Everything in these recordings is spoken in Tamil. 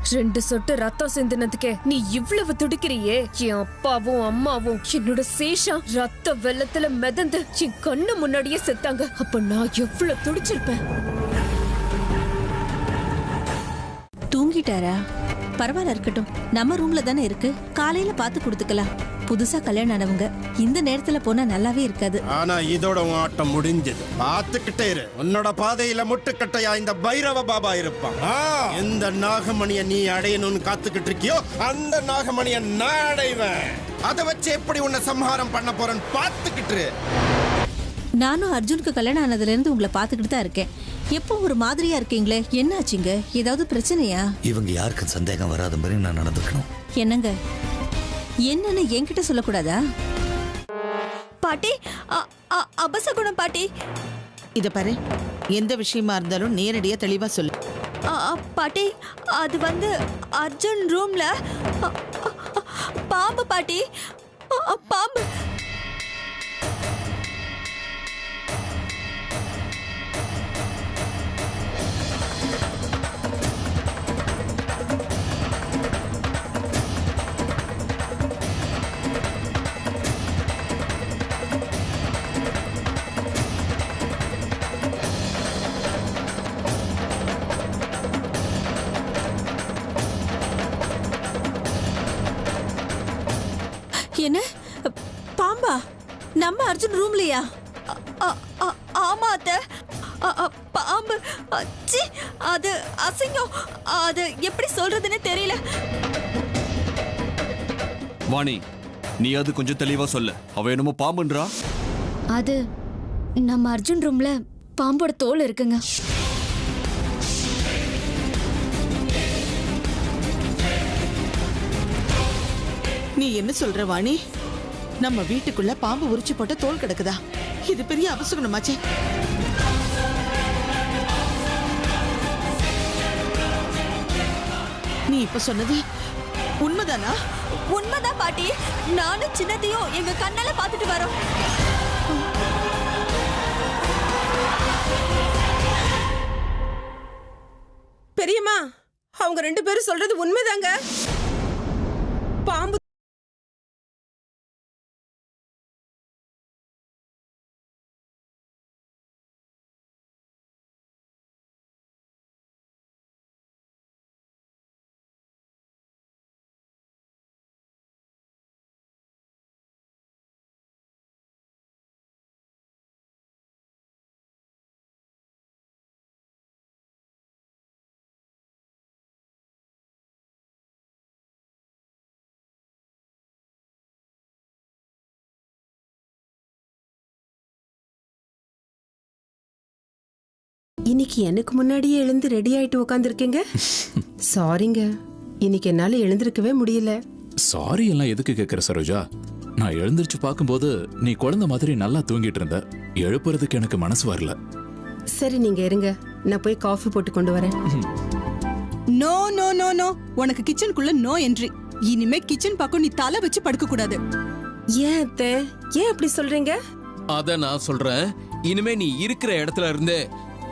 2 சொட்டு ரத்தம் சிந்தினதுக்கே நீ இவ்வளவு துடிக்கிறியே. என் அப்பாவும் அம்மாவும் என்னோட சேஷம் ரத்த வெள்ளத்துல மிதந்து என் கண்ணு முன்னாடியே செத்தாங்க. அப்ப நான் எவ்வளவு துடிச்சிருப்பேன். தூங்கிட்டாரா? பரவாயில்ல, இருக்கட்டும். நம்ம ரூம்ல தானே இருக்கு, காலையில பார்த்து கொடுத்துக்கலாம். புதுசா கல்யாணம் ஆனவங்க இந்த நேரத்துல போனா நல்லாவே இருக்காது. ஆனா இதோட உன் ஆட்டம் முடிஞ்சது. பார்த்துக்கிட்டே இரு, உன்னோட பாதையில முட்டுக்கட்டையா இந்த பைரவ பாபா இருப்பான். எந்த நாகமணியை நீ அடையணும்னு காத்துக்கிட்டு இருக்கியோ அந்த நாகமணியை நான் அடைவேன். அதை வச்சு எப்படி உன்னை சம்ஹாரம் பண்ண போறேன்னு பார்த்துக்கிட்டு. நானும் அர்ஜுனுக்கு கல்யாணம் ஆனதுல இருந்து உங்களை பார்த்துக்கிட்டு தான் இருக்கேன். எப்போ ஒரு மாதிரியா இருக்கீங்களே, என்னாச்சுங்க? ஏதாவது பிரச்சனையா? இவங்க யாருக்கும் சந்தேகம் வராத மாதிரி நான் நடந்துக்கணும். என்னங்க, என்னன்னு என்கிட்ட சொல்லக்கூடாதா? பாட்டி, அபசகுணம் பாட்டி. இத பாரு, எந்த விஷயமா இருந்தாலும் நேரடியா தெளிவா சொல்லு. பாட்டி, அது வந்து அர்ஜுன் ரூம்ல பாம்பு பாட்டி, பாம்பு. என்ன பாம்பா? நம்ம அர்ஜுன் ரூம்லயா? ஆமா அத்தை, பாம்பு. அது அசிங்கம். அது எப்படி சொல்றதுன்னு தெரியல. வாணி, நீ அது கொஞ்சம் தெளிவா சொல்ல. அவ என்னமோ பாம்புன்றா. அது நம்ம அர்ஜுன் ரூம்ல பாம்போட தோல் இருக்குங்க. நீ என்ன சொல்ற வாணி? நம்ம வீட்டுக்குள்ள பாம்பு உரிச்சு போட்ட தோல் கிடக்குதா? இது பெரிய அபசகுணமாச்சே. நீ இப்ப சொன்னது உண்மைதானா? உண்மைதான் பாட்டி. நானும் சின்னதையும் எங்க கண்ணால பாத்துட்டு வரோம். பெரியம்மா, அவங்க 2 பேரும் சொல்றது உண்மைதாங்க. பாம்பு இன்னைக்கு எனக்கு முன்னாடியே எழுந்து ரெடி ஆயிட்டு உட்காந்துருக்கீங்க. சாரிங்க, இன்னைக்கு என்னால எழுந்திருக்கவே முடியல. சாரி எல்லாம் எதுக்கு கேக்குற சரோஜா? நான் எழுந்திருச்சு பார்க்கும்போது நீ குழந்தை மாதிரி நல்லா தூங்கிட்டு இருந்த. எழுப்புறதுக்கு எனக்கு மனசு வரல. சரி, நீங்க இருங்க, நான் போய் காஃபி போட்டு கொண்டு வரேன். நோ நோ நோ நோ, உனக்கு கிச்சனுக்குள்ள நோ என்ட்ரி. இனிமே கிச்சன் பக்கம் நீ தலை வச்சு படுக்க கூடாது. ஏன் அத்தை, ஏன் அப்படி சொல்றீங்க? அத நான் சொல்றேன். இனிமே நீ இருக்கிற இடத்துல இருந்தே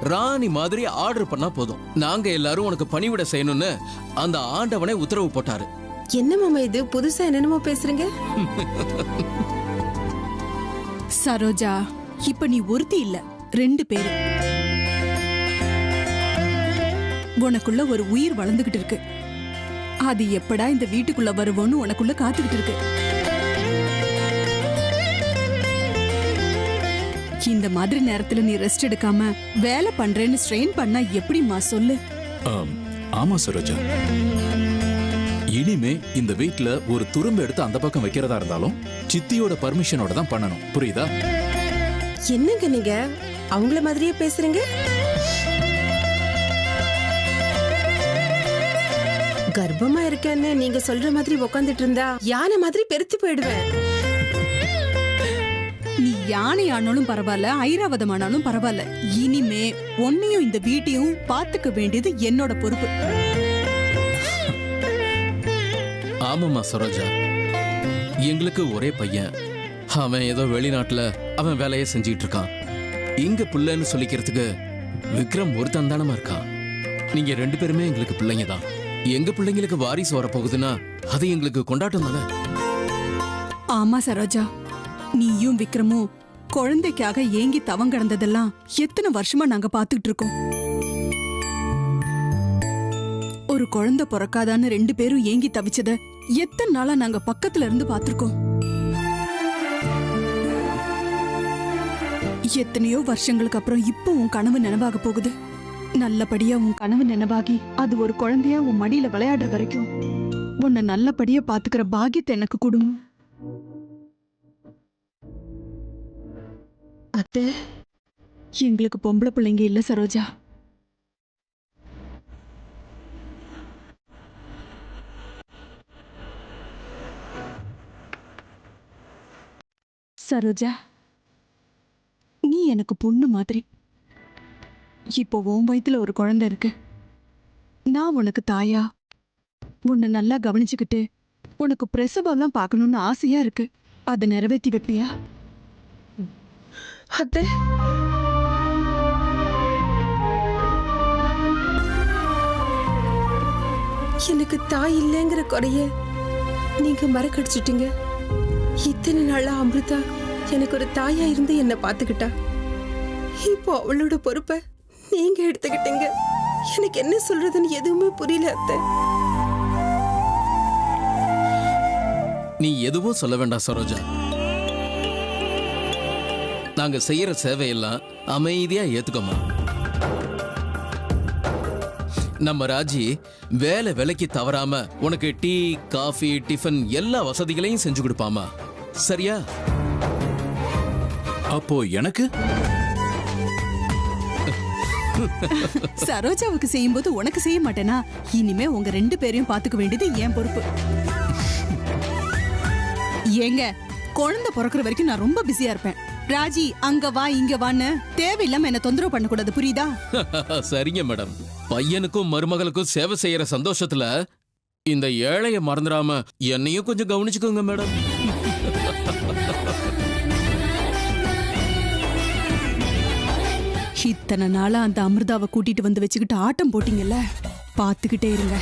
ராணி மாதிரி ஆர்டர் பண்ணா போதும். நாங்க எல்லாரும் உனக்கு பணிவிட செய்யணும்னு அந்த ஆண்டவனே உத்தரவு போட்டாரு. என்ன மாமா இது, புதுசா என்னென்னமோ பேசுறீங்க? சரோஜா, இப்ப நீ ஒருத்தி இல்ல, 2 பேரு. உனக்குள்ள ஒரு உயிர் வளர்ந்துகிட்டு இருக்கு. அது எப்படா இந்த வீட்டுக்குள்ள வருவோன்னு உனக்குள்ள காத்துக்கிட்டு இருக்கு. இந்த மாதிரி நேரத்துல நீ ரெஸ்ட் எடுக்காம வேலை பண்றேன்னு ஸ்ட்ரெயின் பண்ணா எப்படிமா சொல்லு? ஆமா சரோஜா, இனிமே இந்த வீட்ல ஒரு துரும்பு எடுத்து அந்த பக்கம் வைக்கிறதா இருந்தாலும் சித்தியோட பர்மிஷனோட தான் பண்ணணும். புரியுதா? என்னங்க நீங்க அவங்கள மாதிரியே பேசுறீங்க? கர்ப்பமா இருக்கேன்னு நீங்க சொல்ற மாதிரி உட்காந்துட்டு இருந்தா யானை மாதிரி பெருத்து போயிடுவேன். நீ யானை ஆனாலும் பரவாயில்ல, ஐராவதம் ஆனாலும் பரவாயில்ல, இனிமே உன்னையும் இந்த வீட்டையும் பாத்துக்க வேண்டியது என்னோட பொறுப்பு. ஆமாமா சரோஜா, எங்களுக்கு ஒரே பையன். அவன் ஏதோ வெளிநாட்டுல அவன் வேலையை செஞ்சுட்டு இருக்கான். இங்க பிள்ளைன்னு சொல்லிக்கிறதுக்கு விக்ரம் ஒருத்தன் தானமா இருக்கான். நீங்க 2 பேருமே எங்களுக்கு பிள்ளைங்க தான். எங்க பிள்ளைங்களுக்கு வாரிசு வரப்போகுதுன்னா அது எங்களுக்கு கொண்டாட்டம் தானே. ஆமா சரோஜா, நீயும் விக்ரமும் குழந்தைக்காக ஏங்கி தவம் கிடந்ததெல்லாம் எத்தனை வருஷமா நாங்க பாத்துக்கிட்டு இருக்கோம். ஒரு குழந்தை பிறக்காதான்னு 2 பேரும் ஏங்கி தவிச்சத எத்தனை நாளா நாங்க பக்கத்துல இருந்து பாத்திருக்கோம். எத்தனையோ வருஷங்களுக்கு அப்புறம் இப்போ உன் கனவு நினைவாக போகுது. நல்லபடியா உன் கனவு நினைவாகி அது ஒரு குழந்தையா உன் மடியில விளையாடுற வரைக்கும் உன்னை நல்லபடியா பாத்துக்கிற பாக்கியத்தை எனக்கு கொடுங்க. அத்தை, எங்களுக்கு பொம்பளை பிள்ளைங்க இல்ல சரோஜா. சரோஜா, நீ எனக்கு பொண்ணு மாதிரி. இப்போ உன் வயித்துல ஒரு குழந்தை இருக்கு. நான் உனக்கு தாயா உன்னை நல்லா கவனிச்சுக்கிட்டு உனக்கு பிரசவம்லாம் பார்க்கணும்னு ஆசையா இருக்கு. அதை நிறைவேற்றி வைப்பியா? அத்தை, எனக்கு தாய் இல்லைங்கிற குறைய நீங்க மறக்கடிச்சிட்டீங்க. இத்தனை நாளா அமிர்தா எனக்கு ஒரு தாயா இருந்து என்ன பாத்துக்கிட்டா. இப்போ அவளோட பொறுப்பை நீங்க எடுத்துக்கிட்டீங்க. எனக்கு என்ன சொல்றதுன்னு எதுவுமே புரியல அத்தை. நீ எதுவும் சொல்ல வேண்டாம் சரோஜா. நாங்க செய்யற சேவையெல்லாம் அமைதியா ஏத்துக்கோமா. நம்ம ராஜி வேலை விலைக்கு தவறாம உனக்கு டீ, காஃபி, டிஃபன் எல்லா வசதிகளையும் செஞ்சு கொடுப்பாமா. சரியா? அப்போ எனக்கு சரோஜாவுக்கு செய்யும் போது உனக்கு செய்ய மாட்டேனா? இனிமே உங்க 2 பேரையும் பாத்துக்க வேண்டியது என் பொறுப்பு. ஏங்க, குழந்தை பிறக்கிற வரைக்கும் நான் ரொம்ப பிஸியா இருப்பேன். ராஜி அங்க வா இங்க வான்னு தேவையில்லாம என்ன தொந்தரவு பண்ணக்கூடாது, புரியுதா? சரிங்க மேடம். பையனுக்கும் மருமகளுக்கும் சேவை செய்யற சந்தோஷத்துல இந்த ஏழைய மறந்துடாம என்னையும் கொஞ்சம் கவனிச்சுக்கோங்க மேடம். இத்தனை நாளா அந்த அமிர்தாவை கூட்டிட்டு வந்து வச்சுக்கிட்டு ஆட்டம் போட்டீங்கல்ல, பாத்துக்கிட்டே இருங்க.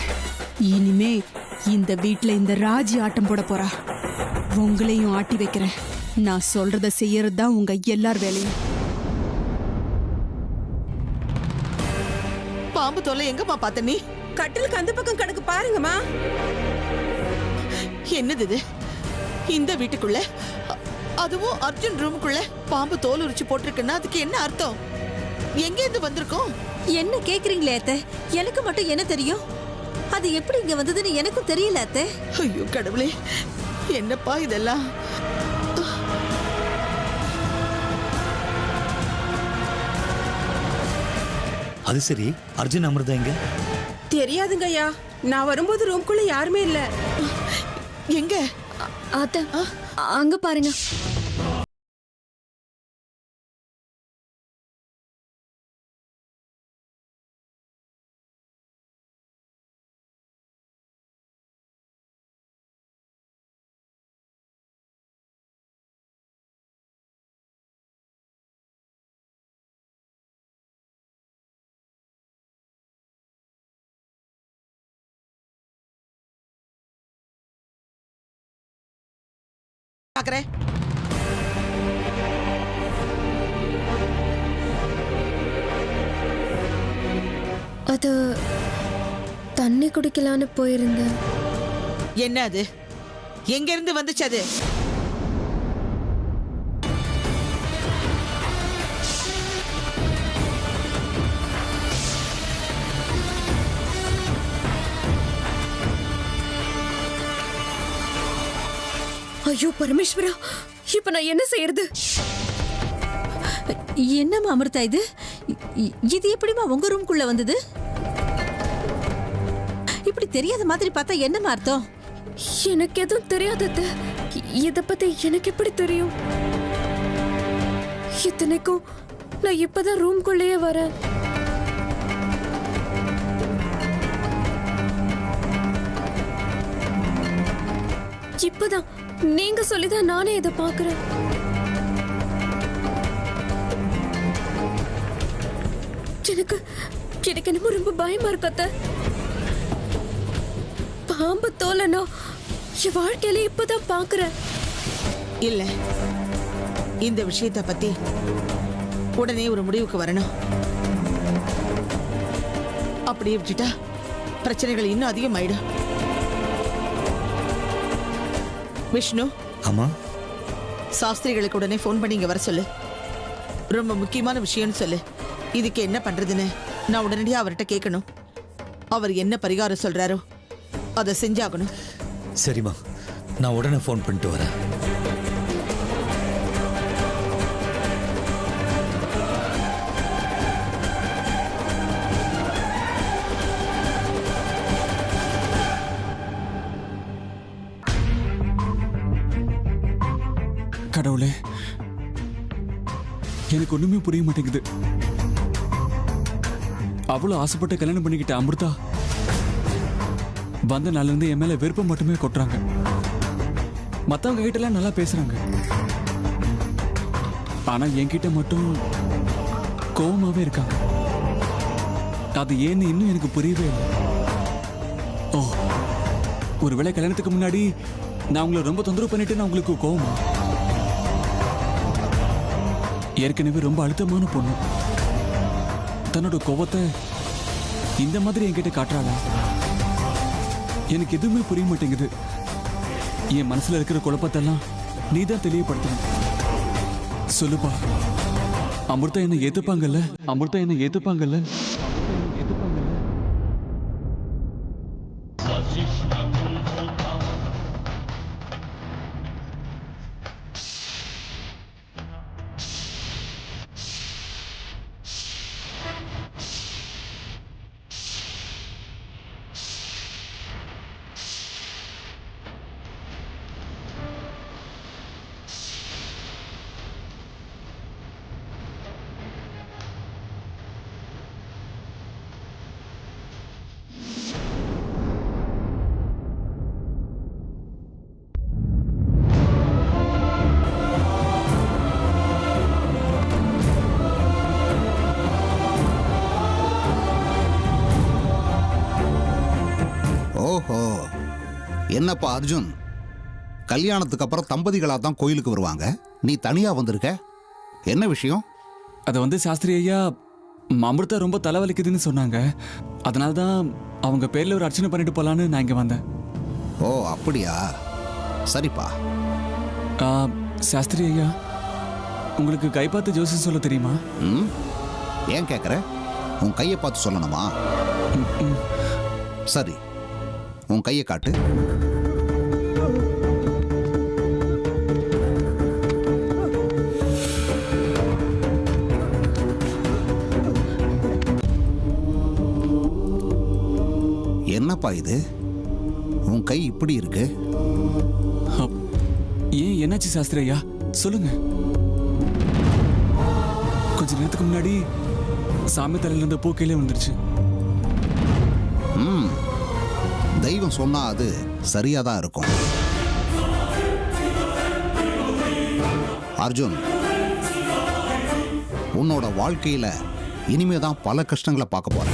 இனிமே இந்த வீட்டுல இந்த ராஜி ஆட்டம் போட போறா. உங்களையும் ஆட்டி வைக்கிறேன். நான் சொல்றத செய்யறது தான் உங்க எல்லார் வேலையும். பாம்பு தொல்லை எங்கம்மா பார்த்த நீ? கட்டிலுக்கு அந்த பக்கம் கணக்கு பாருங்கம்மா. என்னது இது? இந்த வீட்டுக்குள்ள, அதுவும் அர்ஜுன் ரூமுக்குள்ள பாம்பு தோல் உரிச்சு போட்டிருக்குன்னா அதுக்கு என்ன அர்த்தம்? எங்க இருந்து வந்திருக்கோம்? என்ன கேக்குறீங்களே அத்தை? எனக்கு மட்டும் என்ன தெரியும்? அது எப்படி இங்க வந்ததுன்னு எனக்கும் தெரியல அத்தை. ஐயோ கடவுளே, என்னப்பா இதெல்லாம்? அது சரி, அர்ஜுன் அமிர்தா எங்க? தெரியாதுங்க ஐயா. நான் வரும்போது ரூம்குள்ள யாருமே இல்ல. எங்க? அத்தை, அங்க பாருங்க. பாக்குறேன். அது தண்ணி குடிக்கலான்னு போயிருந்தேன். என்ன அது? எங்க இருந்து வந்துச்சு அது? ஐயோ பரமேஸ்வரா, இப்ப நான் என்ன செய்யறது? என்னம்மா அமிர்தா இது? இது எப்படிமா உங்க ரூம்குள்ள வந்தது? இப்படி தெரியாத மாதிரி பார்த்தா என்னமா அர்த்தம்? எனக்கு எதுவும் தெரியாது. இத பத்தி எனக்கு எப்படி தெரியும்? இத்தனைக்கும் நான் இப்பதான் ரூம்குள்ளேயே வரேன். இப்பதான் நீங்க சொல்லிதான் நானே இதை பாக்குறேன். எனக்கு என்னமோ ரொம்ப பயமா இருக்கு அத்தை. பாம்பு தோலை நான் என் வாழ்க்கையில இப்பதான் பாக்குறேன். இல்ல, இந்த விஷயத்தை பத்தி உடனே ஒரு முடிவுக்கு வரணும். அப்படியே விட்டுட்டா பிரச்சனைகள் இன்னும் அதிகமாயிடும். விஷ்ணு, ஆமா, சாஸ்திரிகளுக்கு உடனே ஃபோன் பண்ணி இங்க வர சொல்லு. ரொம்ப முக்கியமான விஷயம்னு சொல்லு. இதுக்கு என்ன பண்றதுன்னு நான் உடனடியாக அவர்கிட்ட கேட்கணும். அவர் என்ன பரிகாரம் சொல்றாரோ அதை செஞ்சாகணும். சரிம்மா, நான் உடனே ஃபோன் பண்ணிட்டு வரேன். கடவுளே, எனக்கு ஒண்ணுமே புரிய மாட்டேங்குது. அவ்வளவு ஆசைப்பட்டு கல்யாணம் பண்ணிக்கிட்ட அமிர்தா வந்த நாள்ல இருந்து என் மேல விருப்பம் மட்டுமே கொட்டுறாங்க. மத்தவங்க கிட்ட எல்லாம் நல்லா பேசுறாங்க, ஆனா என்கிட்ட மட்டும் கோவமாவே இருக்காங்க. அது ஏன்னு இன்னும் எனக்கு புரியவே இல்லை. ஓ, ஒருவேளை கல்யாணத்துக்கு முன்னாடி நான் உங்களை ரொம்ப தொந்தரவு பண்ணிட்டு நான் உங்களுக்கு கோவமா? ஏற்கனவே ரொம்ப அழுத்தமான பொண்ணு தன்னோட கோபத்தை இந்த மாதிரி என்கிட்ட காட்டுறாளா? எனக்கு எதுவுமே புரிய மாட்டேங்குது. என் மனசுல இருக்கிற குழப்பத்தெல்லாம் நீ தான் தெளிவுபடுத்தணும். சொல்லுப்பா, அமிர்தா என்ன ஏத்துப்பாங்கல்ல? அமிர்தா என்ன ஏத்துப்பாங்கல்ல? ஓஹோ, என்னப்பா அர்ஜுன், கல்யாணத்துக்கு அப்புறம் தம்பதிகளாக தான் கோயிலுக்கு வருவாங்க, நீ தனியா வந்திருக்க, என்ன விஷயம்? அதை வந்து சாஸ்திரி ஐயா, அமிர்தா ரொம்ப தலைவலிக்குதுன்னு சொன்னாங்க. அதனால தான் அவங்க பேர்ல ஒரு அர்ச்சனை பண்ணிட்டு போலான்னு நான் இங்க வந்தேன். ஓ அப்படியா, சரிப்பா. சாஸ்திரி ஐயா, உங்களுக்கு கை பார்த்து ஜோசியம் சொல்ல தெரியுமா? ஏன் கேட்குற? உன் கையை பார்த்து சொல்லணுமா? சரி, உன் கையை காட்டு. என்னப்பா இது, உன் கை இப்படி இருக்கு? ஏன், என்னாச்சு சாஸ்திரி ஐயா, சொல்லுங்க. கொஞ்ச நேரத்துக்கு முன்னாடி சாமி தலையில இருந்த பூ கீழே வந்துருச்சு. தெய்வம் சொன்னா அது சரியாதான் இருக்கும். அர்ஜுன், உன்னோட வாழ்க்கையில இனிமேதான் பல கஷ்டங்களை பார்க்க போற.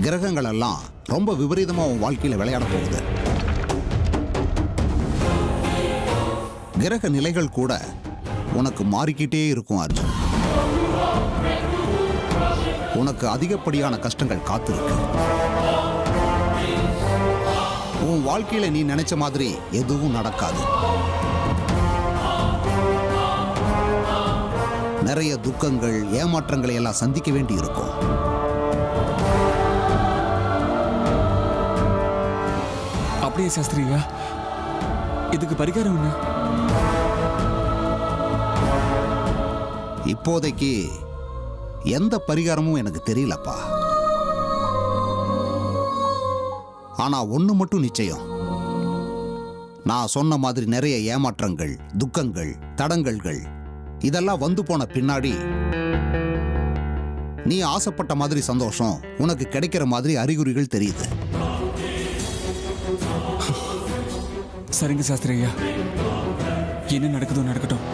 கிரகங்கள் எல்லாம் ரொம்ப விபரீதமா உன் வாழ்க்கையில விளையாட போகுது. கிரக நிலைகள் கூட உனக்கு மாறிக்கிட்டே இருக்கும் அர்ஜுன். உனக்கு அதிகப்படியான கஷ்டங்கள் காத்திருக்கு. உன் வாழ்க்கையில நீ நினைச்ச மாதிரி எதுவும் நடக்காது. நிறைய துக்கங்கள், ஏமாற்றங்களை எல்லாம் சந்திக்க வேண்டி இருக்கும். அப்படியே சாஸ்திரியா, இதுக்கு பரிகாரம் என்ன? இப்போதைக்கு எந்த பரிகாரமும் எனக்கு தெரியலப்பா. ஆனா ஒண்ணு மட்டும் நிச்சயம், நான் சொன்ன மாதிரி நிறைய ஏமாற்றங்கள், துக்கங்கள், தடங்கல்கள் இதெல்லாம் வந்து போன பின்னாடி நீ ஆசைப்பட்ட மாதிரி சந்தோஷம் உனக்கு கிடைக்கிற மாதிரி அறிகுறிகள் தெரியுது. சரிங்க சாஸ்திரியா, என்ன நடக்குதோ நடக்கட்டும்.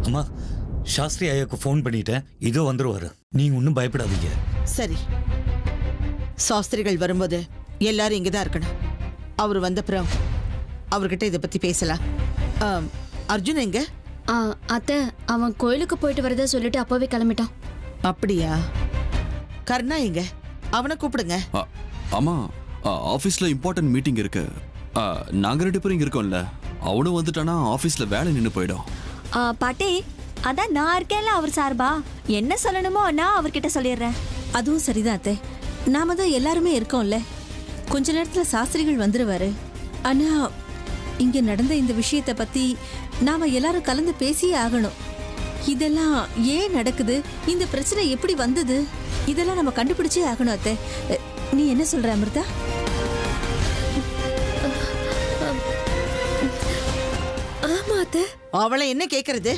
அம்மா சாஸ்திரி ஐயாக்கு ஃபோன் பண்ணிட்டேன், இதோ வந்துருவாரு. நீங்க ஒன்றும் பயப்படாதீங்க. சரி, சாஸ்திரிகள் வரும்போது எல்லாரும் இங்கதான் இருக்கணும். அவர் வந்தப்புறம் அவர்கிட்ட இதை பத்தி பேசலாம். அர்ஜுன் எங்க? அத்தை, அவன் கோயிலுக்கு போயிட்டு வரதா சொல்லிட்டு அப்பவே கிளம்பிட்டான். அப்படியா? கர்ணா எங்க? அவனை கூப்பிடுங்க. ஆமா, ஆபீஸ்ல இம்பார்ட்டன்ட் மீட்டிங் இருக்கு. நாங்க 2 பேரும் இங்க இருக்கோம்ல, அவனும் வந்துட்டானா ஆபீஸ்ல வேலை நின்னு போயிடும். பாட்டி, அதான் நான் இருக்கேன்ல அவர் சார்பா, என்ன சொல்லணுமோ நான் அவர்கிட்ட சொல்லிடுறேன். அதுவும் சரிதான் அத்தை, நாம தான் எல்லாருமே இருக்கோம்ல. கொஞ்ச நேரத்துல சாஸ்திரிகள் வந்துருவாரு. ஆனா இங்க நடந்த இந்த விஷயத்தை பத்தி நாம எல்லாரும் கலந்து பேசியே ஆகணும். இதெல்லாம் ஏன் நடக்குது, இந்த பிரச்சனை எப்படி வந்தது, இதெல்லாம் நம்ம கண்டுபிடிச்சே ஆகணும் அத்தை. நீ என்ன சொல்ற அமிர்தா? ஆமா அத்தை. அவளை என்ன கேக்குறது?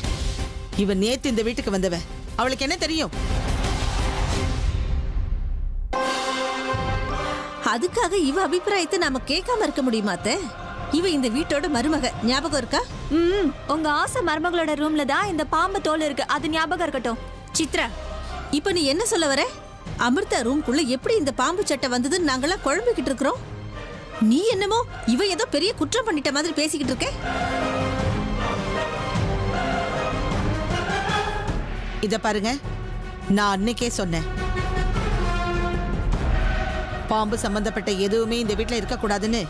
இவன் நேத்து இந்த வீட்டுக்கு வந்தவ, அவளுக்கு என்ன தெரியும்? அதுக்காக இவ அபிப்பிராயத்தை நாம கேட்காம இருக்க முடியுமா அத்தை? இவ இந்த வீட்டோட மருமக, ஞாபகம் இருக்கா? உங்க ஆசை மருமகளோட ரூம்ல தான் இந்த பாம்பு தோல் இருக்கு, அது ஞாபகம் இருக்கட்டும். சித்ரா, இப்ப நீ என்ன சொல்ல வர? அமிர்தா ரூம்குள்ள எப்படி இந்த பாம்பு சட்டை வந்ததுன்னு நாங்கெல்லாம் குழம்பிக்கிட்டு இருக்கிறோம். நீ என்னமோ இவ ஏதோ பெரிய குற்றம் பண்ணிட்ட மாதிரி பேசிக்கிட்டு இருக்க. இத பாருங்க, நான் அன்னைக்கே சொன்னேன், பாம்பு சம்பந்தப்பட்ட எதுவுமே இந்த வீட்டுல இருக்க கூடாதுன்னு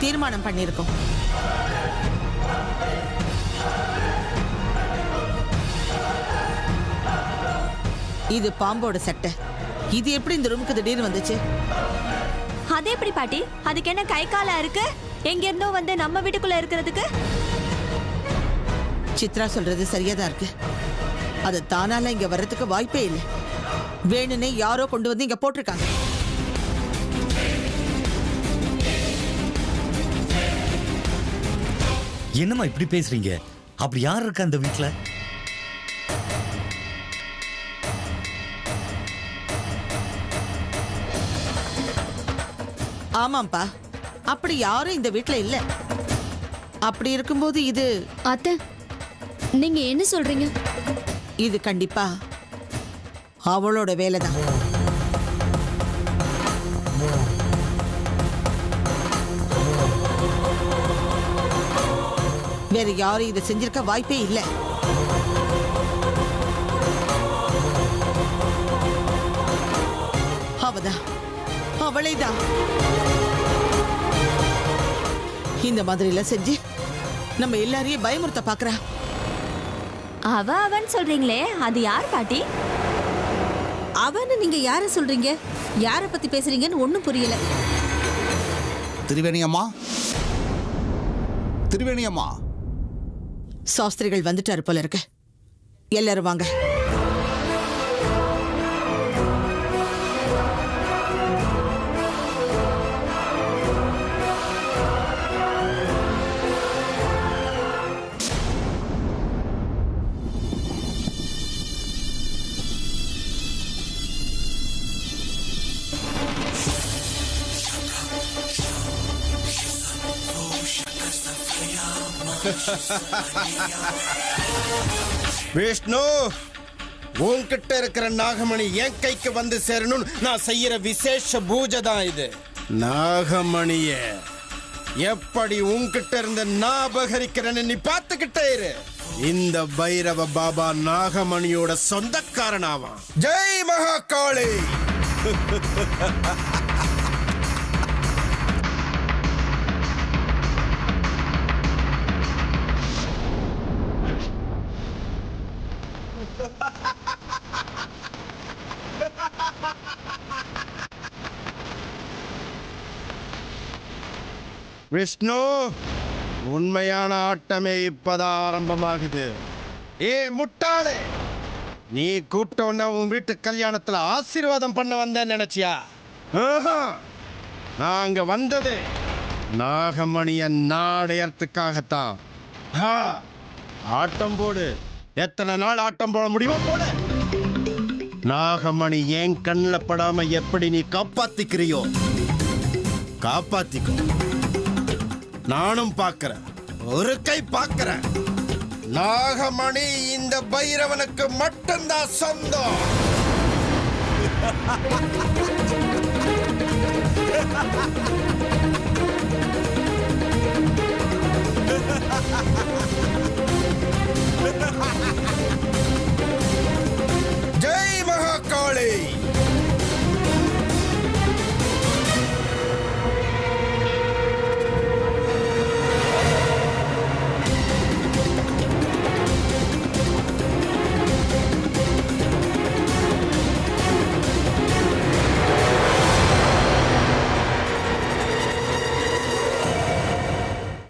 தீர்மானம் பண்ணிருக்கோம். இது பாம்போட சட்டை. இது எப்படி இந்த ரூமுக்கு திடீர்னு வந்துச்சு? அது எப்படி பாட்டி? அதுக்கு என்ன கை காலா இருக்கு? எங்க இருந்தோ வந்து நம்ம வீட்டுக்குள்ள இருக்கிறதுக்கு? சித்ரா சொல்றது சரியாதான் இருக்கு. அது தானால இங்க வர்றதுக்கு வாய்ப்பே இல்லை. வேணுனே யாரோ கொண்டு வந்து இங்க போட்டிருக்காங்க. என்னம்மா இப்படி பேசுறீங்க? அப்படி யார் இருக்கா அந்த வீட்டுல? ஆமாம்பா, அப்படி யாரும் இந்த வீட்டுல இல்ல. அப்படி இருக்கும்போது இது அத்தை, நீங்க என்ன சொல்றீங்க? இது கண்டிப்பா அவளோட வேலைதான். வேற யாரும் இதை செஞ்சிருக்க வாய்ப்பே இல்லை. அவதான், அவளைதான் இந்த மாதிரி எல்லாம் செஞ்சு நம்ம எல்லாரையும் பயமுறுத்த பாக்குறா. அவன் சொல்றீங்களே, அது யார் பாட்டி? அவன்னு நீங்க யார சொல்றீங்க? யார பத்தி பேசுறீங்கன்னு ஒண்ணும் புரியல. திரிவேணியம்மா, திரிவேணியம்மா. சாஸ்திரிகள் வந்துட்டாரு போல இருக்கு. எல்லாரும் வாங்க. விஷ்ணு, உன்கிட்ட இருக்கிற நாகமணி என் கைக்கு வந்து சேரணும். நான் செய்யற விசேஷ பூஜை தான் இது. நாகமணிய எப்படி உன்கிட்ட இருந்து நான் அபகரிக்கிறேன்னு நீ பார்த்துக்கிட்டே இரு. இந்த பைரவ பாபா நாகமணியோட சொந்தக்காரனாவான். ஜெய் மகாகாளி. விஷ்ணு, உண்மையான ஆட்டமே இப்பதான் ஆரம்பமாகுது. ஏ முட்டாளே, நீ கூப்பிட்ட உன் வீட்டு கல்யாணத்துல ஆசீர்வாதம் பண்ண வந்தேன்னு நினைச்சியா? நான் அங்க வந்தது நாகமணிய நாடையறதுக்காகத்தான். ஆட்டம் போடு, எத்தனை நாள் ஆட்டம் போட முடியுமோ போல. நாகமணி என் கண்ணில் படாம எப்படி நீ காப்பாத்திக்கிறியோ காப்பாத்திக்கோ. நானும் பார்க்கிறேன், ஒரு கை பார்க்கிறேன். நாகமணி இந்த பைரவனுக்கு மட்டும்தான் சொந்தம்.